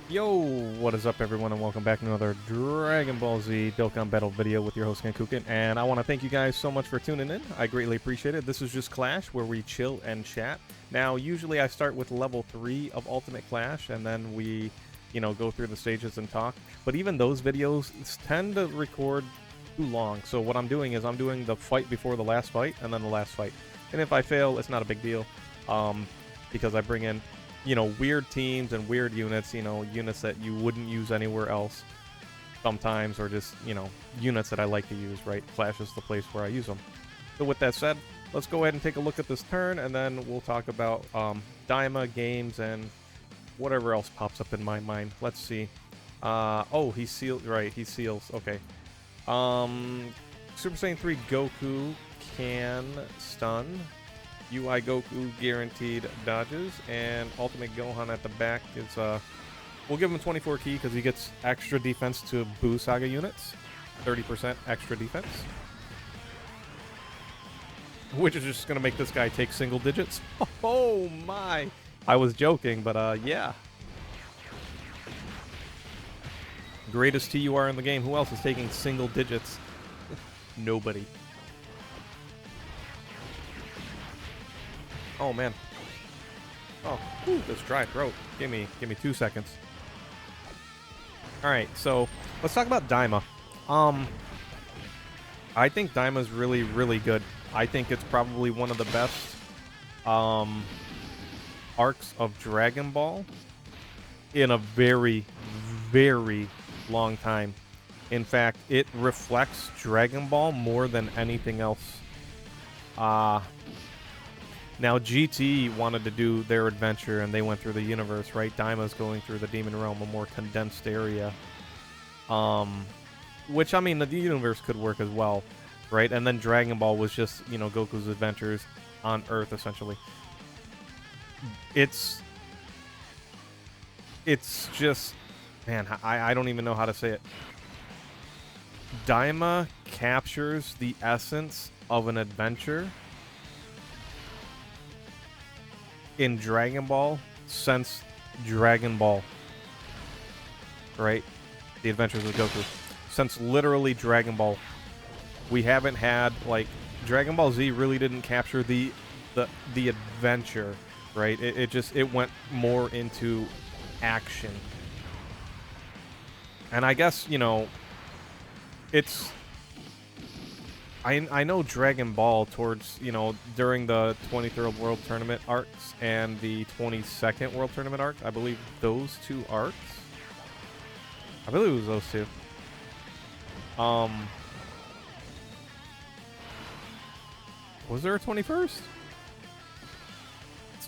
Yo, what is up everyone and welcome back to another Dragon Ball Z Dokkan Battle video with your host Kenkukun, and I want to thank you guys so much for tuning in. I greatly appreciate it. This is just Clash where we chill and chat. Now, usually I start with level 3 of Ultimate Clash and then we, go through the stages and talk. But even those videos tend to record too long. So what I'm doing is I'm doing the fight before the last fight and then the last fight. And if I fail, it's not a big deal because I bring in weird teams and weird units, units that you wouldn't use anywhere else sometimes, or just, units that I like to use, right? Clash is the place where I use them. So with that said, let's go ahead and take a look at this turn, and then we'll talk about Daima games and whatever else pops up in my mind. Let's see. Oh, he sealed, right, he seals, okay. Super Saiyan 3 Goku can stun. UI Goku guaranteed dodges, and Ultimate Gohan at the back is, we'll give him 24 key because he gets extra defense to Buu Saga units. 30% extra defense. Which is just going to make this guy take single digits. Oh my! I was joking, but yeah. Greatest TUR in the game. Who else is taking single digits? Nobody. Oh man. Oh, whew, this dry throat. Give me 2 seconds. All right, so let's talk about Daima. I think Daima's really, really good. I think it's probably one of the best arcs of Dragon Ball in a very, very long time. In fact, it reflects Dragon Ball more than anything else. Now, GT wanted to do their adventure, and they went through the universe, right? Daima's going through the Demon Realm, a more condensed area. Which, I mean, the universe could work as well, right? And then Dragon Ball was just, Goku's adventures on Earth, essentially. It's just, man, I don't even know how to say it. Daima captures the essence of an adventure in Dragon Ball since Dragon Ball, right? The Adventures of Goku. Since literally Dragon Ball. We haven't had, like, Dragon Ball Z really didn't capture the adventure, right? It went more into action. And I guess, it's, I know Dragon Ball towards, during the 23rd World Tournament arcs and the 22nd World Tournament arc, I believe those two arcs. I believe it was those two. Was there a 21st?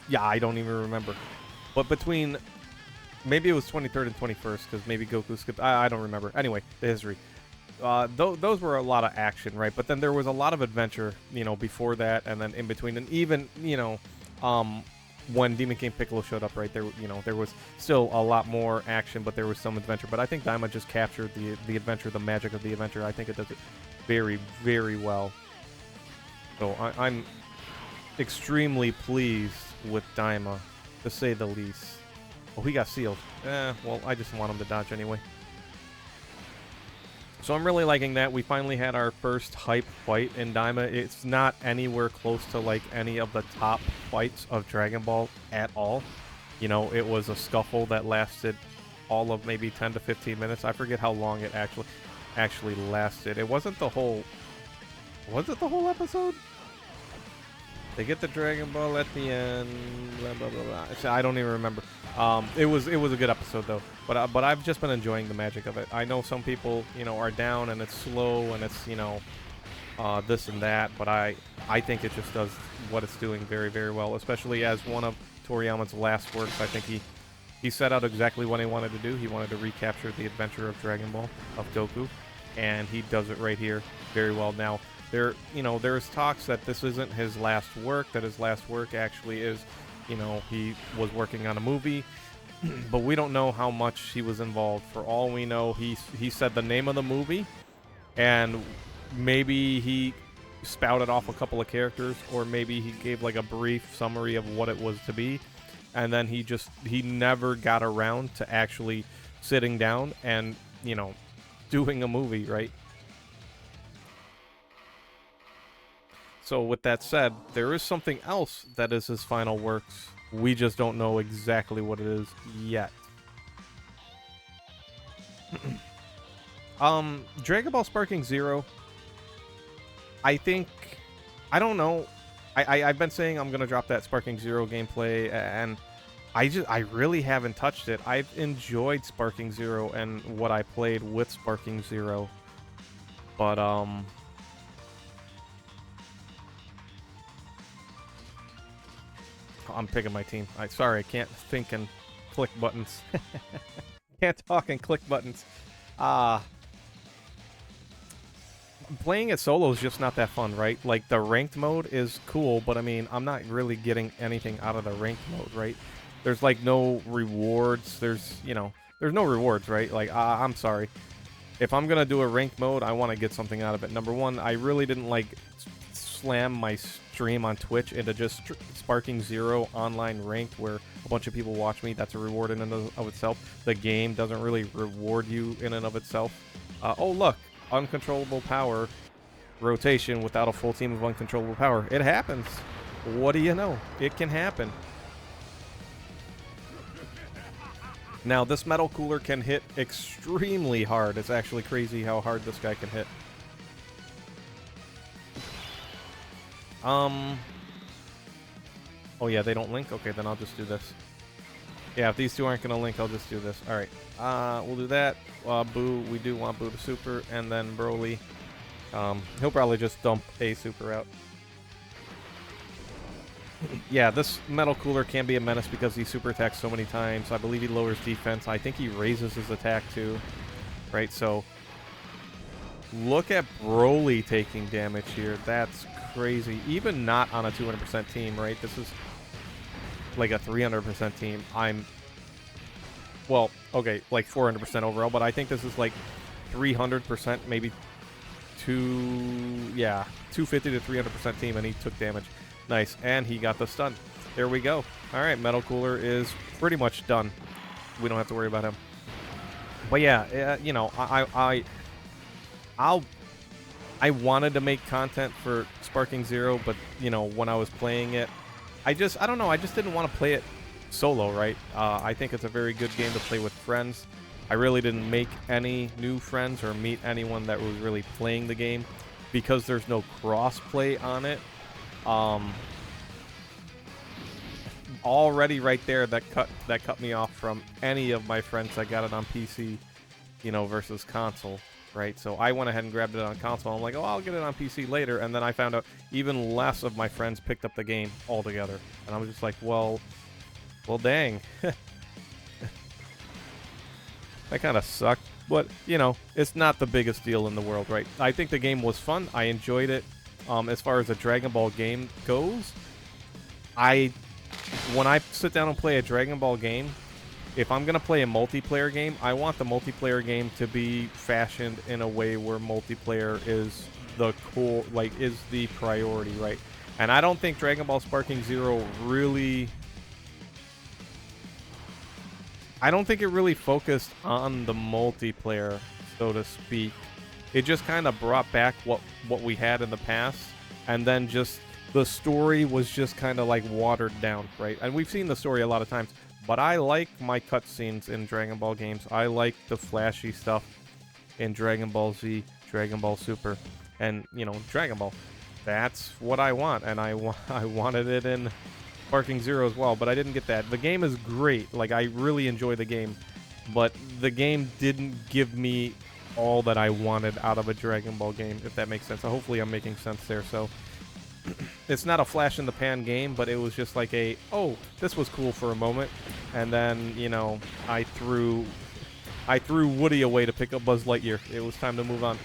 Yeah, I don't even remember. But between, maybe it was 23rd and 21st, because maybe Goku skipped. I don't remember. Anyway, the history. Those were a lot of action, right? But then there was a lot of adventure, before that, and then in between, and even, when Demon King Piccolo showed up, right there, there was still a lot more action, but there was some adventure. But I think Daima just captured the adventure, the magic of the adventure. I think it does it very, very well. So I'm extremely pleased with Daima, to say the least. Oh, he got sealed. Well, I just want him to dodge anyway. So I'm really liking that. We finally had our first hype fight in Daima. It's not anywhere close to like any of the top fights of Dragon Ball at all. It was a scuffle that lasted all of maybe 10 to 15 minutes. I forget how long it actually lasted. It wasn't the whole... Was it the whole episode? They get the Dragon Ball at the end. Blah, blah, blah, blah. I don't even remember. It was a good episode though. But I've just been enjoying the magic of it. I know some people, are down and it's slow and it's, this and that. But I think it just does what it's doing very, very well. Especially as one of Toriyama's last works. I think he set out exactly what he wanted to do. He wanted to recapture the adventure of Dragon Ball, of Goku, and he does it right here very well. Now, there's talks that this isn't his last work, that his last work actually is, he was working on a movie, but we don't know how much he was involved. For all we know, he said the name of the movie, and maybe he spouted off a couple of characters, or maybe he gave like a brief summary of what it was to be. and then he never got around to actually sitting down and, you know, doing a movie, right? So with that said, there is something else that is his final works. We just don't know exactly what it is yet. Dragon Ball Sparking Zero, I think, I don't know. I've been saying I'm gonna drop that Sparking Zero gameplay, and I really haven't touched it. I've enjoyed Sparking Zero and what I played with Sparking Zero, but I'm picking my team. Sorry, I can't think and click buttons. Can't talk and click buttons. Playing it solo is just not that fun, right? Like, the ranked mode is cool, but I mean, I'm not really getting anything out of the ranked mode, right? There's, like, no rewards. There's, you know, there's no rewards, right? Like, I'm sorry. If I'm gonna do a ranked mode, I want to get something out of it. Number one, I really didn't, like, slam my stream on Twitch into just Sparking Zero online ranked where a bunch of people watch me. That's a reward in and of itself. The game doesn't really reward you in and of itself. Oh, look. Uncontrollable power rotation without a full team of uncontrollable power. It happens. What do you know? It can happen. Now, this metal cooler can hit extremely hard. It's actually crazy how hard this guy can hit. Oh yeah, they don't link? Okay, then I'll just do this. Yeah, if these two aren't going to link, I'll just do this. Alright, we'll do that. Boo, we do want Boo to super, and then Broly. He'll probably just dump a super out. Yeah, this metal cooler can be a menace because he super attacks so many times. I believe he lowers defense. I think he raises his attack too. Right, so look at Broly taking damage here. That's crazy. Even not on a 200% team, right? This is like a 300% team. Well, okay, like 400% overall, but I think this is like 300%, maybe 250 to 300% team, and he took damage. Nice, and he got the stun. There we go. All right, Metal Cooler is pretty much done. We don't have to worry about him. But yeah, you know, I wanted to make content for Sparking Zero, but you know, when I was playing it, I don't know, I just didn't want to play it solo, right? I think it's a very good game to play with friends. I really didn't make any new friends or meet anyone that was really playing the game because there's no cross-play on it. Already right there, that cut me off from any of my friends that got it on PC, you know, versus console. Right, so I went ahead and grabbed it on console. I'm like, oh, I'll get it on PC later. And then I found out even less of my friends picked up the game altogether. And I was just like, well, dang. That kind of sucked. But, you know, it's not the biggest deal in the world, right? I think the game was fun. I enjoyed it. As far as a Dragon Ball game goes, when I sit down and play a Dragon Ball game, if I'm going to play a multiplayer game, I want the multiplayer game to be fashioned in a way where multiplayer is the cool, like, is the priority, right? And I don't think Dragon Ball Sparking Zero really... I don't think it really focused on the multiplayer, so to speak. It just kind of brought back what we had in the past, and then just the story was just kind of like watered down, right? And we've seen the story a lot of times. But I like my cutscenes in Dragon Ball games. I like the flashy stuff in Dragon Ball Z, Dragon Ball Super, and, you know, Dragon Ball. That's what I want, and I wanted it in Sparking Zero as well, but I didn't get that. The game is great. Like, I really enjoy the game, but the game didn't give me all that I wanted out of a Dragon Ball game, if that makes sense. So hopefully I'm making sense there. So it's not a flash-in-the-pan game, but it was just like a, oh, this was cool for a moment. And then, you know, I threw Woody away to pick up Buzz Lightyear. It was time to move on.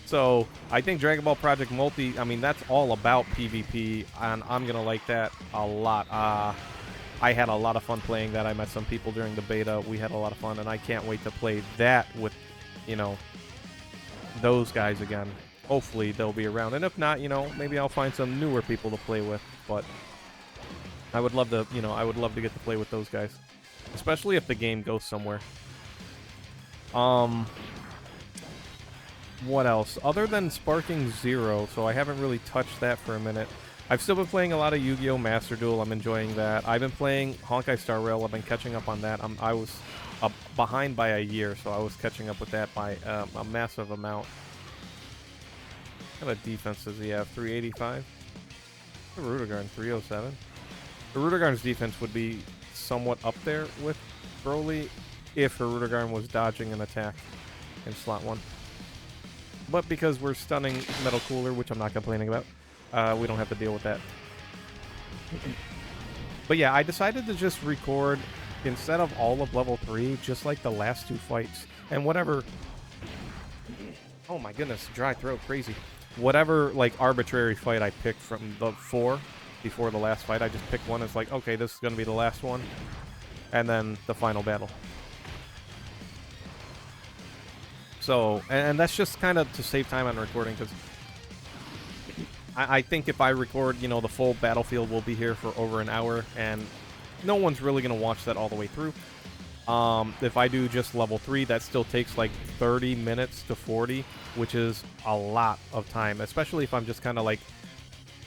So, I think Dragon Ball Project Multi, I mean, that's all about PvP, and I'm going to like that a lot. I had a lot of fun playing that. I met some people during the beta. We had a lot of fun, and I can't wait to play that with, you know, those guys again. Hopefully they'll be around, and if not, you know, maybe I'll find some newer people to play with. But I would love to, you know, I would love to get to play with those guys, especially if the game goes somewhere. What else? Other than Sparking Zero, so I haven't really touched that for a minute. I've still been playing a lot of Yu-Gi-Oh! Master Duel. I'm enjoying that. I've been playing Honkai Star Rail. I've been catching up on that. I was behind by a year, so I was catching up with that by a massive amount. What kind of defense does he have? 385? Rudigarn, 307. Rudigarn's defense would be somewhat up there with Broly if Rudigarn was dodging an attack in slot 1. But because we're stunning Metal Cooler, which I'm not complaining about, we don't have to deal with that. But yeah, I decided to just record, instead of all of level 3, just like the last 2 fights. And whatever... Oh my goodness, dry throat, crazy. Whatever, like, arbitrary fight I picked from the 4 before the last fight, I just picked one. It's like, okay, this is going to be the last one. And then the final battle. So, and that's just kind of to save time on recording, because I think if I record, you know, the full battlefield will be here for over an hour, and no one's really going to watch that all the way through. If I do just level 3, that still takes like 30 minutes to 40, which is a lot of time, especially if I'm just kind of like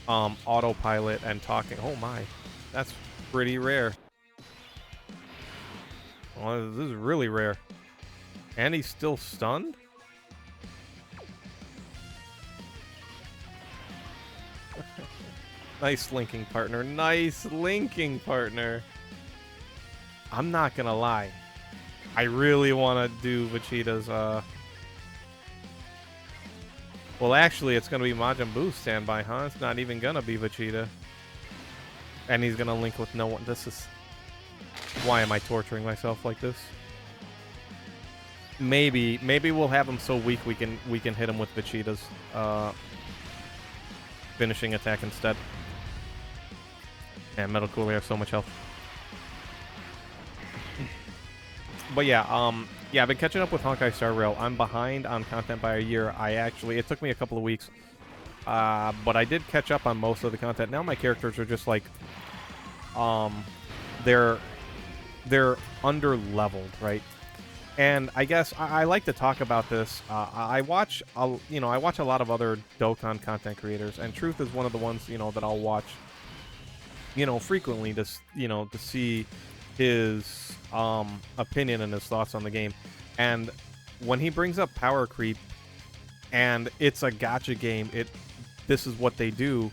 autopilot and talking. Oh my, that's pretty rare. Well, this is really rare. And he's still stunned? Nice linking partner. Nice linking partner. I'm not gonna lie. I really want to do Vegeta's, Well, actually, it's gonna be Majin Buu standby, huh? It's not even gonna be Vegeta. And he's gonna link with no one. This is... Why am I torturing myself like this? Maybe we'll have him so weak we can hit him with Vegeta's finishing attack instead. And Metal Cooler has so much health. But yeah, yeah, I've been catching up with Honkai Star Rail. I'm behind on content by a year. It took me a couple of weeks, but I did catch up on most of the content. Now my characters are just like, they're under-leveled, right? And I guess I like to talk about this. I watch a lot of other Dokkan content creators, and Truth is one of the ones, you know, that I'll watch, you know, frequently to see his opinion and his thoughts on the game. And when he brings up power creep, and it's a gacha game, this is what they do.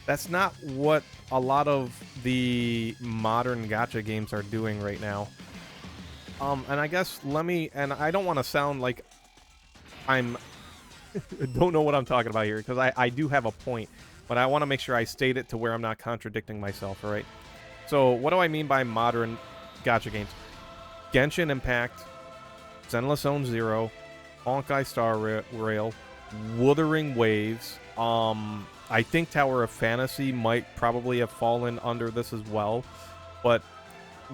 That's not what a lot of the modern gacha games are doing right now. And I guess and I don't want to sound like I'm don't know what I'm talking about here, because I do have a point, but I want to make sure I state it to where I'm not contradicting myself, all right? So what do I mean by modern gacha games? Genshin Impact, Zenless Zone Zero, Honkai Star Rail, Wuthering Waves, I think Tower of Fantasy might probably have fallen under this as well, but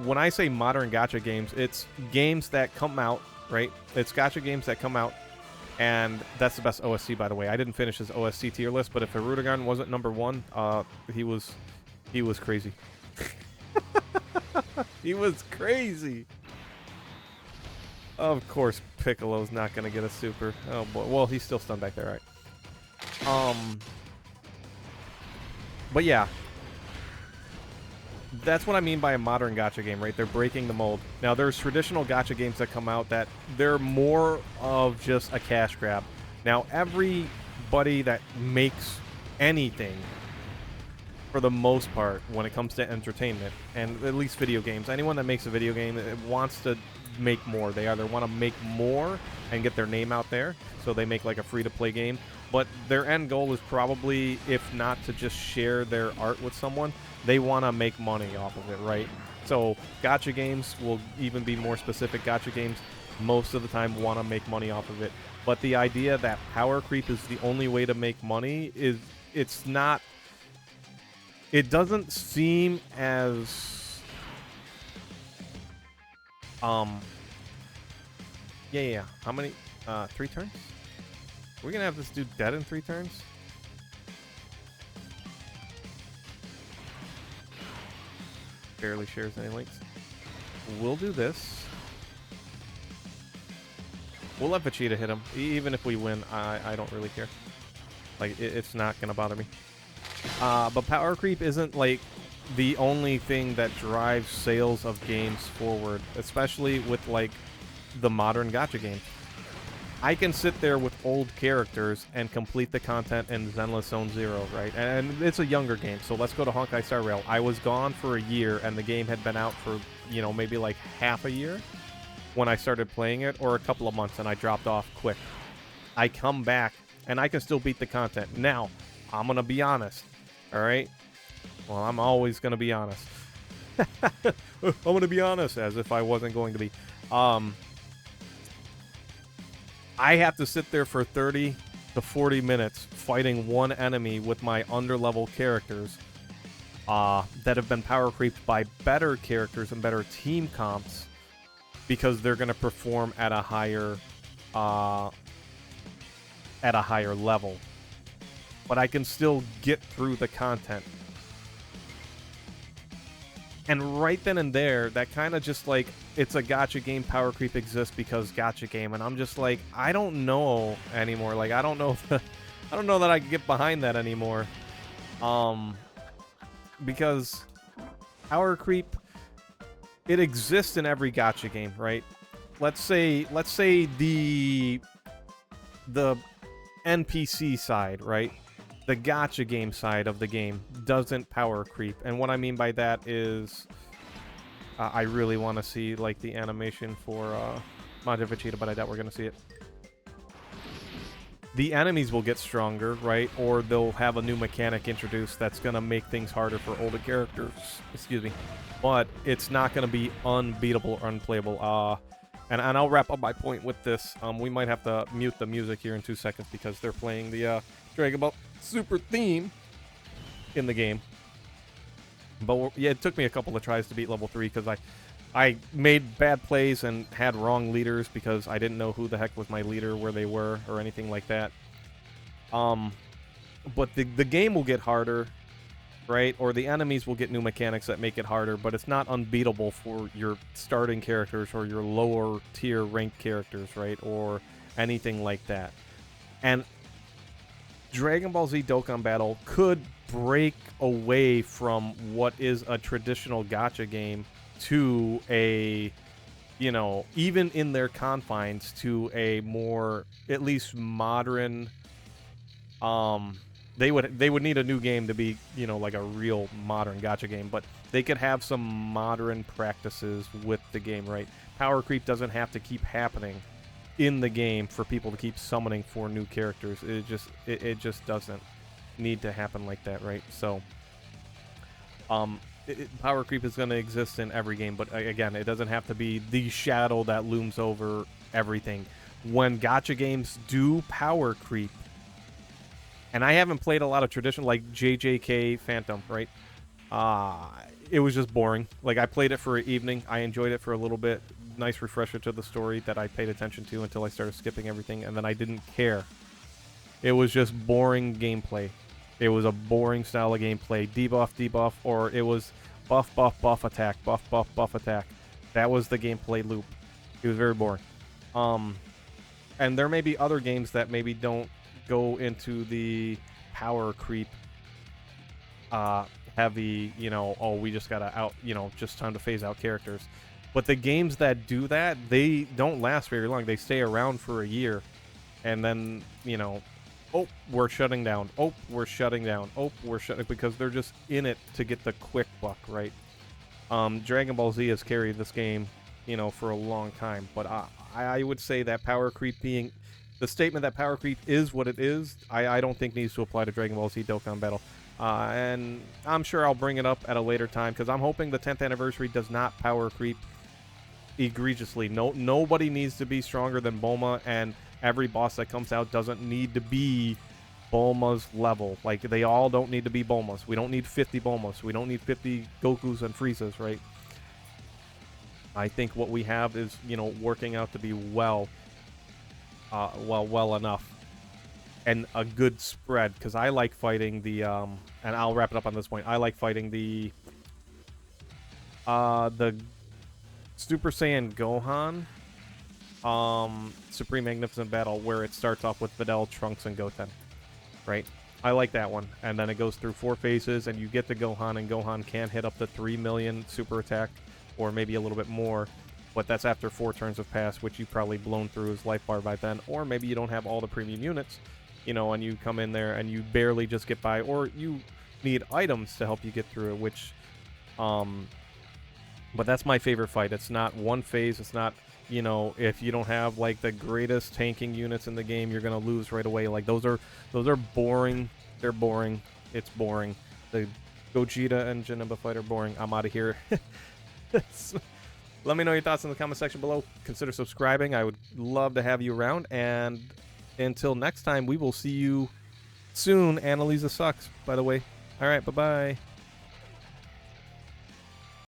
when I say modern gacha games, it's games that come out, right? It's gacha games that come out, and that's the best OST, by the way. I didn't finish his OST tier list, but if Rudigarn wasn't number 1, he was crazy. He was crazy. Of course, Piccolo's not gonna get a super. Oh boy, well, he's still stunned back there, right? But yeah. That's what I mean by a modern gacha game, right? They're breaking the mold. Now, there's traditional gacha games that come out that they're more of just a cash grab. Now, everybody that makes anything, for the most part, when it comes to entertainment, and at least video games, anyone that makes a video game wants to make more. They either want to make more and get their name out there, so they make like a free-to-play game, but their end goal is probably, if not to just share their art with someone, they want to make money off of it, right? So gacha games will even be more specific. Gacha games most of the time want to make money off of it. But the idea that power creep is the only way to make money it's not... It doesn't seem as... Yeah. How many? 3 turns? We're gonna have this dude dead in 3 turns? barely shares any links. We'll do this. We'll let Vegeta hit him. Even if we win, I don't really care. Like, it's not going to bother me. But power creep isn't, like, the only thing that drives sales of games forward, especially with, like, the modern gacha games. I can sit there with old characters and complete the content in Zenless Zone Zero, right? And it's a younger game, so let's go to Honkai Star Rail. I was gone for a year, and the game had been out for, you know, maybe like half a year when I started playing it, or a couple of months, and I dropped off quick. I come back, and I can still beat the content. Now, I'm going to be honest, all right? Well, I'm always going to be honest. I'm going to be honest, as if I wasn't going to be. I have to sit there for 30 to 40 minutes fighting one enemy with my underlevel characters that have been power creeped by better characters and better team comps because they're going to perform at a higher level. But I can still get through the content. And right then and there, that kind of just like, it's a gacha game, power creep exists because gacha game, and I'm just like, I don't know anymore. Like, I don't know that I can get behind that anymore. Because power creep, it exists in every gacha game, right? Let's say the NPC side, right? The gacha game side of the game doesn't power creep. And what I mean by that is I really want to see like the animation for Majin Vegeta, but I doubt we're going to see it. The enemies will get stronger, right? Or they'll have a new mechanic introduced that's going to make things harder for older characters. Excuse me. But it's not going to be unbeatable or unplayable. And I'll wrap up my point with this. We might have to mute the music here in 2 seconds because they're playing the Dragon Ball Super theme in the game. But yeah, it took me a couple of tries to beat level 3 because I made bad plays and had wrong leaders because I didn't know who the heck was my leader, where they were, or anything like that. But the game will get harder, right? Or the enemies will get new mechanics that make it harder, but it's not unbeatable for your starting characters or your lower tier ranked characters, right? Or anything like that. And Dragon Ball Z Dokkan Battle could break away from what is a traditional gacha game to a, you know, even in their confines, to a more, at least modern, they would need a new game to be, you know, like a real modern gacha game, but they could have some modern practices with the game, right? Power creep doesn't have to keep happening in the game for people to keep summoning for new characters. It just doesn't need to happen like that, right? So power creep is going to exist in every game, but again, it doesn't have to be the shadow that looms over everything. When gacha games do power creep, and I haven't played a lot of traditional, like JJK Phantom, right? It was just boring. Like, I played it for an evening. I enjoyed it for a little bit. Nice refresher to the story that I paid attention to until I started skipping everything, and then I didn't care. It was just boring gameplay. It was a boring style of gameplay. Debuff, debuff, or it was buff, buff, buff, attack, buff, buff, buff, attack. That was the gameplay loop. It was very boring. And there may be other games that maybe don't go into the power creep heavy, you know, oh, we just gotta out, you know, just time to phase out characters. But the games that do that, they don't last very long. They stay around for a year, and then, you know, oh, we're shutting down. Oh, we're shutting down. Oh, we're shutting, because they're just in it to get the quick buck, right? Dragon Ball Z has carried this game, you know, for a long time. But I would say that power creep being, the statement that power creep is what it is, I don't think needs to apply to Dragon Ball Z Dokkan Battle. And I'm sure I'll bring it up at a later time, because I'm hoping the 10th anniversary does not power creep egregiously. Nobody needs to be stronger than Bulma, and every boss that comes out doesn't need to be Bulma's level. Like, they all don't need to be Bulmas. We don't need 50 Bulmas. We don't need 50 Gokus and Friezas, right? I think what we have is, you know, working out to be well enough. And a good spread, because I like fighting the, and I'll wrap it up on this point, I like fighting the The Super Saiyan Gohan, Supreme Magnificent Battle, where it starts off with Videl, Trunks, and Goten, right? I like that one. And then it goes through 4 phases, and you get to Gohan, and Gohan can hit up to 3 million super attack, or maybe a little bit more, but that's after 4 turns have passed, which you've probably blown through his life bar by then, or maybe you don't have all the premium units, you know, and you come in there and you barely just get by, or you need items to help you get through it, which, but that's my favorite fight. It's not one phase, it's not, you know, if you don't have like the greatest tanking units in the game, you're gonna lose right away. Like those are boring. They're boring. It's boring. The Gogeta and Janemba fight are boring. I'm out of here. Let me know your thoughts in the comment section below. Consider subscribing. I would love to have you around. And until next time, we will see you soon. Annalisa sucks, by the way. All right, bye-bye.